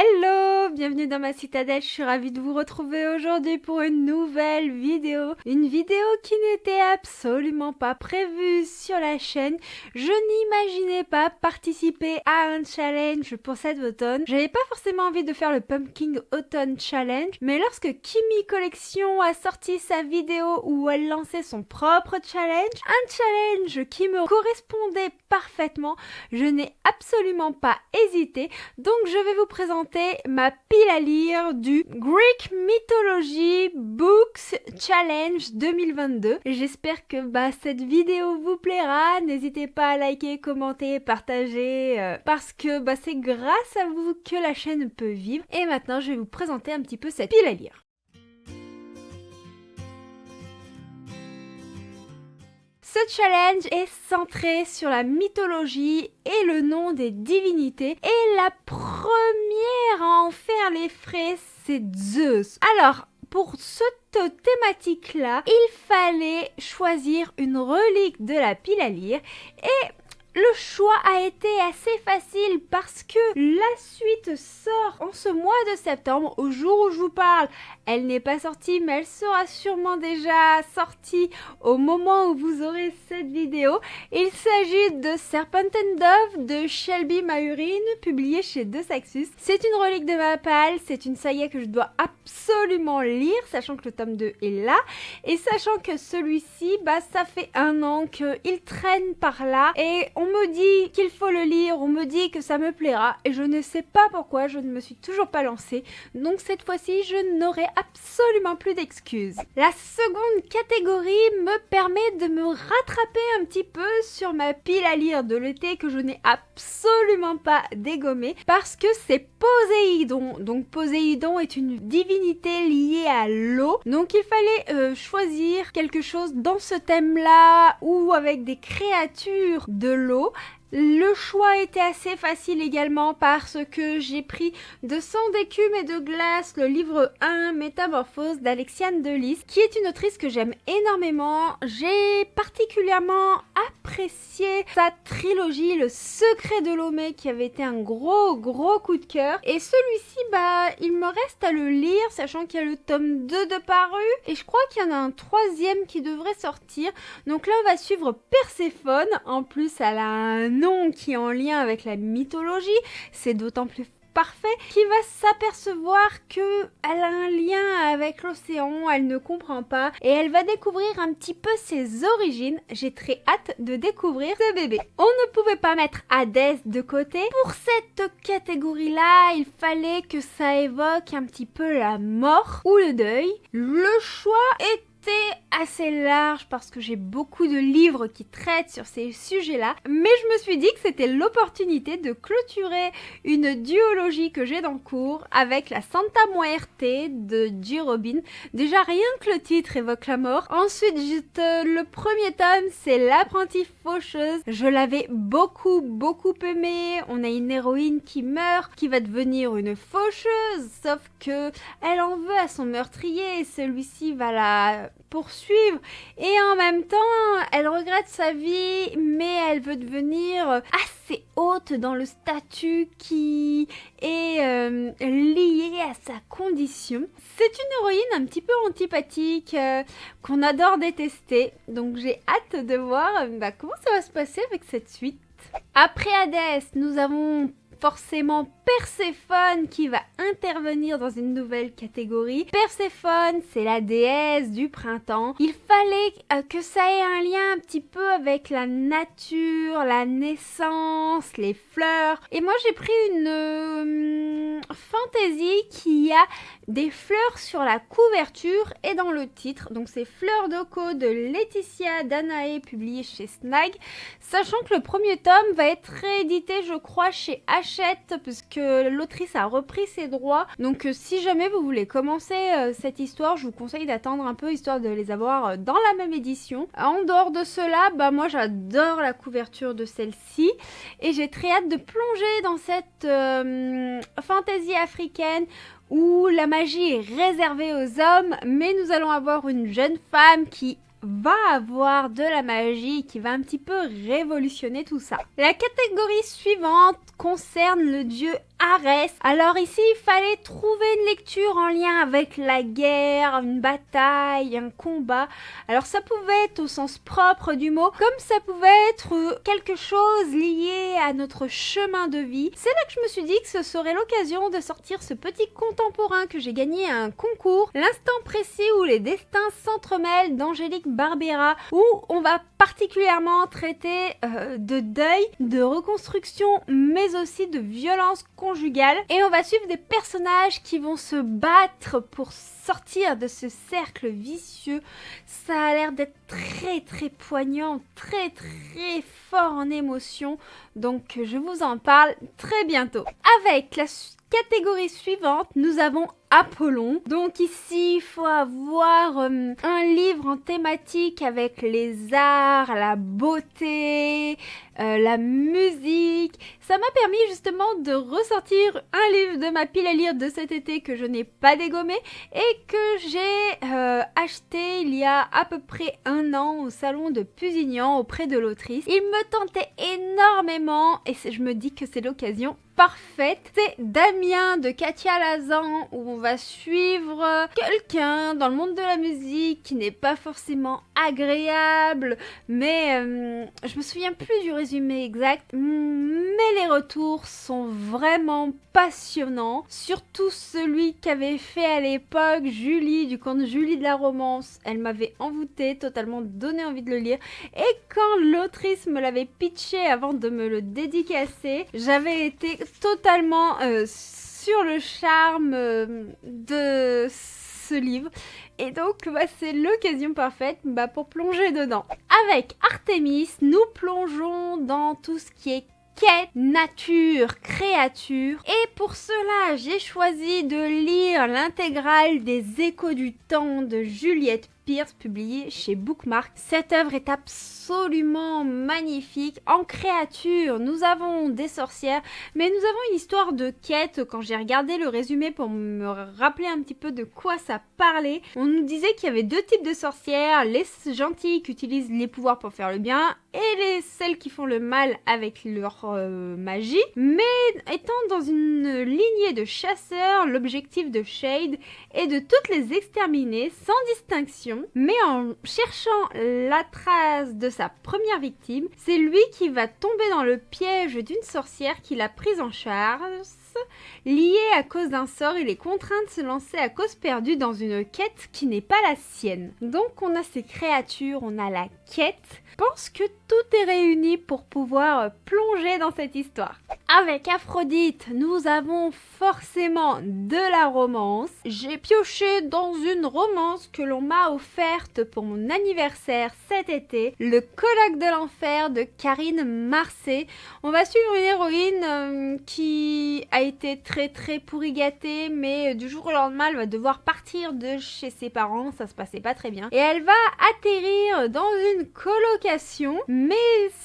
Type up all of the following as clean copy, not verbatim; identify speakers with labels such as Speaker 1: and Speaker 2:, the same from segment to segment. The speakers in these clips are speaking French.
Speaker 1: Hello, bienvenue dans ma citadelle, je suis ravie de vous retrouver aujourd'hui pour une nouvelle vidéo. Une vidéo qui n'était absolument pas prévue sur la chaîne. Je n'imaginais pas participer à un challenge pour cet automne. J'avais pas forcément envie de faire le Pumpkin Autumn Challenge, mais lorsque Kimi Collection a sorti sa vidéo où elle lançait son propre challenge, un challenge qui me correspondait parfaitement, je n'ai absolument pas hésité. Donc je vais vous présenter ma pile à lire du Greek Mythology Books Challenge 2022. J'espère que cette vidéo vous plaira. N'hésitez pas à liker, commenter, partager parce que c'est grâce à vous que la chaîne peut vivre. Et maintenant je vais vous présenter un petit peu cette pile à lire. Ce challenge est centré sur la mythologie et le nom des divinités. Et la première à en faire les frais, c'est Zeus. Alors, pour cette thématique-là, il fallait choisir une relique de la pile à lire. Et le choix a été assez facile parce que la suite sort en ce mois de septembre, au jour où je vous parle. Elle n'est pas sortie, mais elle sera sûrement déjà sortie au moment où vous aurez cette vidéo. Il s'agit de Serpent and Dove de Shelby Maureen, publié chez De Saxus. C'est une relique de ma palle, c'est une saga que je dois absolument lire, sachant que le tome 2 est là. Et sachant que celui-ci, ça fait 1 an qu'il traîne par là. Et on me dit qu'il faut le lire, on me dit que ça me plaira. Et je ne sais pas pourquoi, je ne me suis toujours pas lancée. Donc cette fois-ci, je n'aurai absolument plus d'excuses. La seconde catégorie me permet de me rattraper un petit peu sur ma pile à lire de l'été que je n'ai absolument pas dégommée parce que c'est Poséidon. Donc Poséidon est une divinité liée à l'eau. Donc il fallait choisir quelque chose dans ce thème-là ou avec des créatures de l'eau. Le choix était assez facile également parce que j'ai pris de Sang d'écume et de glace, le livre 1, Métamorphose d'Alexiane Delis, qui est une autrice que j'aime énormément. J'ai particulièrement apprécié sa trilogie, Le Secret de Lomé, qui avait été un gros coup de cœur. Et celui-ci, il me reste à le lire, sachant qu'il y a le tome 2 de paru, et je crois qu'il y en a un 3e qui devrait sortir. Donc là, on va suivre Perséphone. En plus, elle a un nom qui est en lien avec la mythologie, c'est d'autant plus parfait, qui va s'apercevoir que elle a un lien avec l'océan, elle ne comprend pas, et elle va découvrir un petit peu ses origines. J'ai très hâte de découvrir ce bébé. On ne pouvait pas mettre Hadès de côté. Pour cette catégorie-là, il fallait que ça évoque un petit peu la mort ou le deuil. Le choix est assez large parce que j'ai beaucoup de livres qui traitent sur ces sujets-là, mais je me suis dit que c'était l'opportunité de clôturer une duologie que j'ai dans le cours avec la Santa Muerte de J. Robin. Déjà rien que le titre évoque la mort. Ensuite, le premier tome, c'est L'apprentie faucheuse. Je l'avais beaucoup aimé. On a une héroïne qui meurt, qui va devenir une faucheuse, sauf que elle en veut à son meurtrier et celui-ci va la poursuivre et en même temps elle regrette sa vie, mais elle veut devenir assez haute dans le statut qui est lié à sa condition. C'est une héroïne un petit peu antipathique qu'on adore détester, donc j'ai hâte de voir comment ça va se passer avec cette suite. Après Hadès, nous avons forcément Perséphone qui va intervenir dans une nouvelle catégorie. Perséphone, c'est la déesse du printemps. Il fallait que ça ait un lien un petit peu avec la nature, la naissance, les fleurs. Et moi j'ai pris une fantaisie qui a des fleurs sur la couverture et dans le titre. Donc c'est Fleurs d'Oko de Laetitia Danae, publié chez Snag. Sachant que le premier tome va être réédité, je crois, chez Hachette, puisque l'autrice a repris ses droits. Donc si jamais vous voulez commencer cette histoire, je vous conseille d'attendre un peu, histoire de les avoir dans la même édition. En dehors de cela, moi j'adore la couverture de celle-ci et j'ai très hâte de plonger dans cette fantaisie africaine où la magie est réservée aux hommes, mais nous allons avoir une jeune femme qui va avoir de la magie, qui va un petit peu révolutionner tout ça. La catégorie suivante concerne le dieu Arès. Alors ici, il fallait trouver une lecture en lien avec la guerre, une bataille, un combat. Alors ça pouvait être au sens propre du mot, comme ça pouvait être quelque chose lié à notre chemin de vie. C'est là que je me suis dit que ce serait l'occasion de sortir ce petit contemporain que j'ai gagné à un concours, l'instant précis où les destins s'entremêlent d'Angélique Barbera, où on va particulièrement traiter de deuil, de reconstruction, mais aussi de violence conjugale. Et on va suivre des personnages qui vont se battre pour sortir de ce cercle vicieux. Ça a l'air d'être très très poignant, très très fort en émotion. Donc je vous en parle très bientôt. Avec la catégorie suivante, nous avons Apollon. Donc ici, il faut avoir un livre en thématique avec les arts, la beauté, la musique. Ça m'a permis justement de ressortir un livre de ma pile à lire de cet été que je n'ai pas dégommé et que j'ai acheté il y a à peu près 1 an au salon de Pusignan auprès de l'autrice. Il me tentait énormément et je me dis que c'est l'occasion parfaite. C'est Damien de Katia Lazan, où on va suivre quelqu'un dans le monde de la musique qui n'est pas forcément agréable, mais je me souviens plus du résumé exact, mais les retours sont vraiment passionnants, surtout celui qu'avait fait à l'époque Julie du conte Julie de la romance. Elle m'avait envoûtée, totalement donné envie de le lire, et quand l'autrice me l'avait pitché avant de me le dédicacer, j'avais été totalement sur le charme de ce livre. Et donc, c'est l'occasion parfaite pour plonger dedans. Avec Artémis, nous plongeons dans tout ce qui est quête, nature, créature. Et pour cela, j'ai choisi de lire l'intégrale des Échos du temps de Juliette Pierce, publiée chez Bookmark. Cette œuvre est absolument magnifique. En créature, nous avons des sorcières, mais nous avons une histoire de quête. Quand j'ai regardé le résumé pour me rappeler un petit peu de quoi ça parlait, on nous disait qu'il y avait 2 types de sorcières, les gentilles qui utilisent les pouvoirs pour faire le bien et celles qui font le mal avec leur magie. Mais étant dans une lignée de chasseurs, l'objectif de Shade est de toutes les exterminer sans distinction. Mais en cherchant la trace de sa première victime, c'est lui qui va tomber dans le piège d'une sorcière qui l'a prise en charge. Lié à cause d'un sort, il est contraint de se lancer à cause perdue dans une quête qui n'est pas la sienne. Donc on a ces créatures, on a la quête. Je pense que tout est réuni pour pouvoir plonger dans cette histoire. Avec Aphrodite, nous avons forcément de la romance. J'ai pioché dans une romance que l'on m'a offerte pour mon anniversaire cet été, Le colloque de l'enfer de Karine Marcé. On va suivre une héroïne qui a été très très pourri gâtée, mais du jour au lendemain, elle va devoir partir de chez ses parents, ça se passait pas très bien. Et elle va atterrir dans une colocation, mais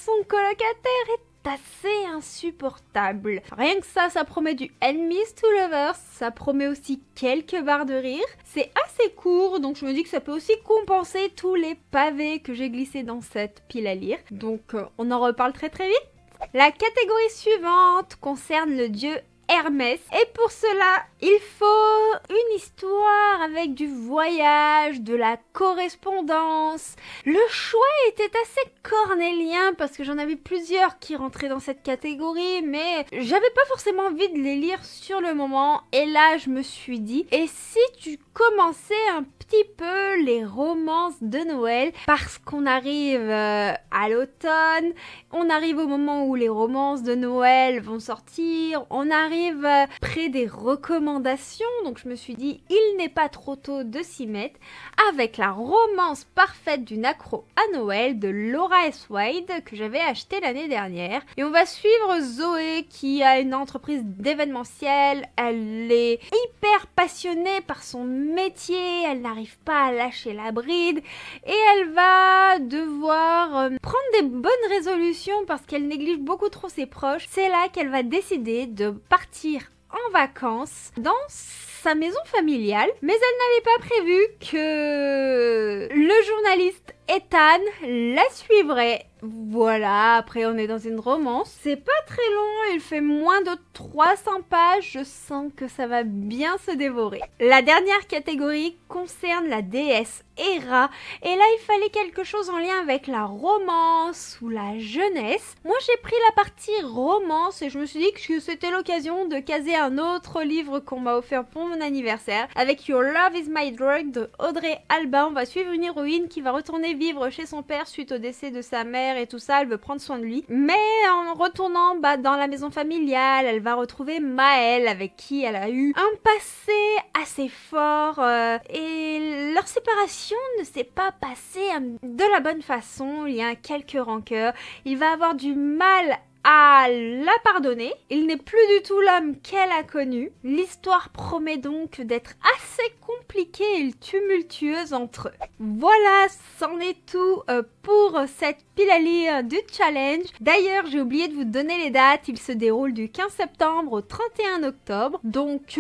Speaker 1: son colocataire est assez insupportable. Rien que ça promet du enemies to lovers, ça promet aussi quelques barres de rire. C'est assez court, donc je me dis que ça peut aussi compenser tous les pavés que j'ai glissés dans cette pile à lire. Donc on en reparle très très vite. La catégorie suivante concerne le dieu Hermès. Et pour cela, il faut une histoire avec du voyage, de la correspondance. Le choix était assez cornélien parce que j'en avais plusieurs qui rentraient dans cette catégorie, mais j'avais pas forcément envie de les lire sur le moment. Et là, je me suis dit, et si tu commençais un petit peu les romances de Noël, parce qu'on arrive à l'automne, on arrive au moment où les romances de Noël vont sortir, on arrive près des recommandations, donc je me suis dit il n'est pas trop tôt de s'y mettre, avec la romance parfaite d'une accro à Noël de Laura S. Wade que j'avais acheté l'année dernière. Et on va suivre Zoé qui a une entreprise d'événementiel, elle est hyper passionnée par son métier, elle n'arrive pas à lâcher la bride et elle va devoir prendre des bonnes résolutions parce qu'elle néglige beaucoup trop ses proches. C'est là qu'elle va décider de partir en vacances dans sa maison familiale, mais elle n'avait pas prévu que le journaliste Ethan la suivrait. Voilà, après on est dans une romance. C'est pas très long, il fait moins de 300 pages, je sens que ça va bien se dévorer. La dernière catégorie concerne la déesse Héra, et là il fallait quelque chose en lien avec la romance ou la jeunesse. Moi j'ai pris la partie romance et je me suis dit que c'était l'occasion de caser un autre livre qu'on m'a offert pour mon anniversaire. Avec Your Love is My Drug de Audrey Alba, on va suivre une héroïne qui va retourner vivre chez son père suite au décès de sa mère et tout ça, elle veut prendre soin de lui. Mais en retournant dans la maison familiale, elle va retrouver Maël avec qui elle a eu un passé assez fort et leur séparation ne s'est pas passée de la bonne façon, il y a quelques rancœurs, il va avoir du mal à la pardonner. Il n'est plus du tout l'homme qu'elle a connu. L'histoire promet donc d'être assez compliquée et tumultueuse entre eux. Voilà, c'en est tout pour cette pile à lire du challenge. D'ailleurs, j'ai oublié de vous donner les dates. Il se déroule du 15 septembre au 31 octobre. Donc,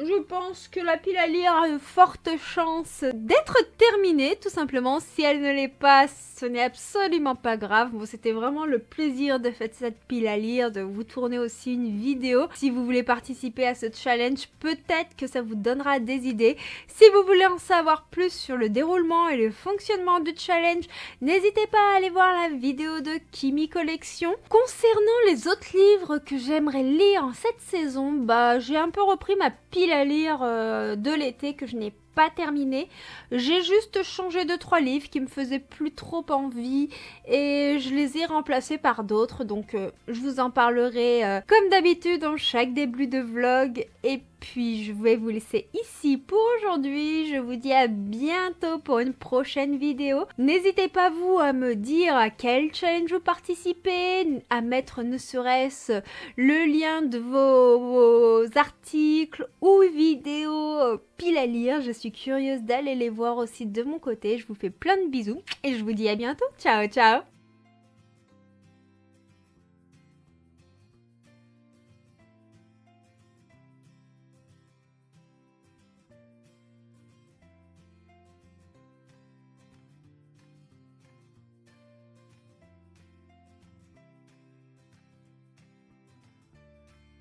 Speaker 1: je pense que la pile à lire a de fortes chances d'être terminée, tout simplement. Si elle ne l'est pas, ce n'est absolument pas grave. Bon, c'était vraiment le plaisir de faire cette pile à lire, de vous tourner aussi une vidéo. Si vous voulez participer à ce challenge, peut-être que ça vous donnera des idées. Si vous voulez en savoir plus sur le déroulement et le fonctionnement du challenge, n'hésitez pas à aller voir la vidéo de Kimi Collection. Concernant les autres livres que j'aimerais lire en cette saison, j'ai un peu repris ma pile à lire de l'été que je n'ai pas terminé. J'ai juste changé 2-3 livres qui me faisaient plus trop envie et je les ai remplacés par d'autres, donc je vous en parlerai comme d'habitude dans chaque début de vlog. Et puis je vais vous laisser ici pour aujourd'hui. Je vous dis à bientôt pour une prochaine vidéo. N'hésitez pas vous à me dire à quel challenge vous participez, à mettre ne serait-ce le lien de vos articles ou vidéos pile à lire. Je suis curieuse d'aller les voir aussi de mon côté. Je vous fais plein de bisous et je vous dis à bientôt. Ciao ciao.